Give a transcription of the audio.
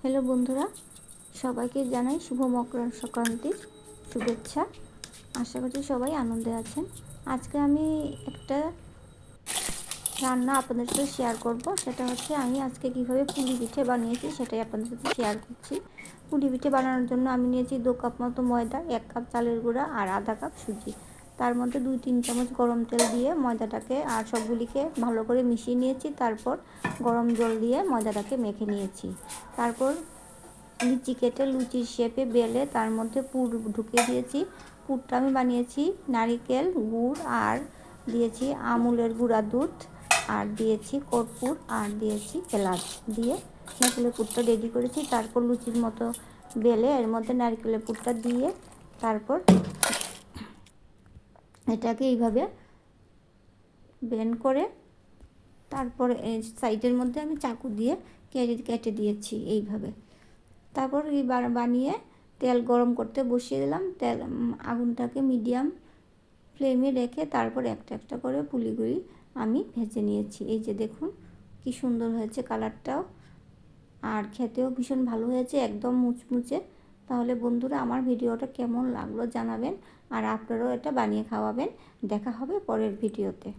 Hello বন্ধুরা, সবাইকে জানাই শুভ মকর সংক্রান্তির শুভেচ্ছা। আশা করছি সবাই আনন্দে আছেন। আজকে আমি একটা রান্না আপনাদের সাথে শেয়ার করব। সেটা হচ্ছে আমি আজকে কীভাবে পুলি পিঠে বানিয়েছি সেটাই আপনাদের সাথে শেয়ার করছি। পুলি পিঠে বানানোর জন্য আমি নিয়েছি 2 কাপ মতো ময়দা, 1 কাপ চালের গুঁড়া আর আধা কাপ সুজি। তার মধ্যে 2-3 চামচ গরম তেল দিয়ে ময়দাটাকে আর সবগুলিকে ভালো করে মিশিয়ে নিয়েছি। তারপর গরম জল দিয়ে ময়দাটাকে মেখে নিয়েছি। তারপর লিচি কেটে লুচির শেপে বেলে তার মধ্যে পুর ঢুকিয়ে দিয়েছি। পুরটা আমি বানিয়েছি নারিকেল, গুড় আর দিয়েছি আমুলের গুঁড়া দুধ আর দিয়েছি কর্পূর আর দিয়েছি এলাচ দিয়ে নারকেলের পুরটা রেডি করেছি। তারপর লুচির মতো বেলে এর মধ্যে নারকেলের পুরটা দিয়ে তারপর এটাকে এইভাবে বেন্ড করে তারপর সাইডের মধ্যে আমি চাকু দিয়ে কেটে দিয়েছি এইভাবে। তারপর বানিয়ে তেল গরম করতে বসিয়ে দিলাম। আগুনটাকে মিডিয়াম ফ্লেমে রেখে তারপর একটা একটা করে পুলিগুলি আমি ভেজে নিয়েছি। এই যে দেখুন কি সুন্দর হয়েছে কালারটাও, আর খেতেও ভীষণ ভালো হয়েছে, একদম মুচমুচে। তাহলে বন্ধুরা আমার ভিডিওটা কেমন লাগলো জানাবেন, আর আপনারাও এটা বানিয়ে খাওয়াবেন। দেখা হবে পরের ভিডিওতে।